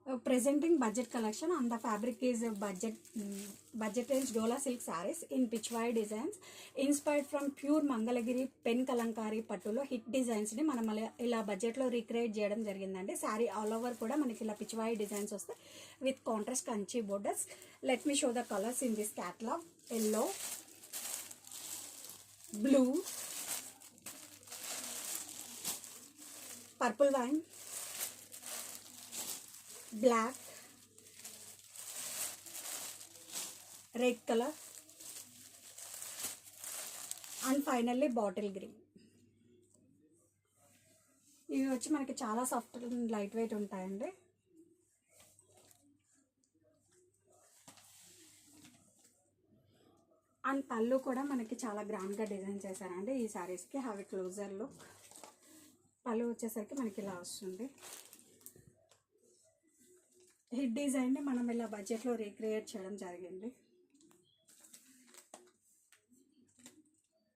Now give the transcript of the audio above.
presenting budget collection, and the fabric is budget range Dola silk sarees in pitchwai designs inspired from pure Mangalagiri pen kalankari పట్టులో hit designs ని మనం ఇలా budget లో recreate చేయడం జరిగిందండి. Sorry all over కూడా మనకి ఇలా పిచ్వాయి డిజైన్స్ వస్తాయి with contrast Kanchi borders. Let me show the colours in this catalogue. Yellow, blue, purple wine, black, red color, and finally bottle green. ఇవి వచ్చి మనకి చాలా సాఫ్ట్ అండ్ లైట్ వెయిట్ ఉంటాయండి. అండ్ పళ్ళు కూడా మనకి చాలా గ్రాండ్గా డిజైన్ చేశారండి ఈ శారీస్కి. Have a closer look. పళ్ళు వచ్చేసరికి మనకి ఇలా వస్తుంది. హిట్ డిజైన్ని మనం ఇలా బడ్జెట్లో రీక్రియేట్ చేయడం జరిగింది.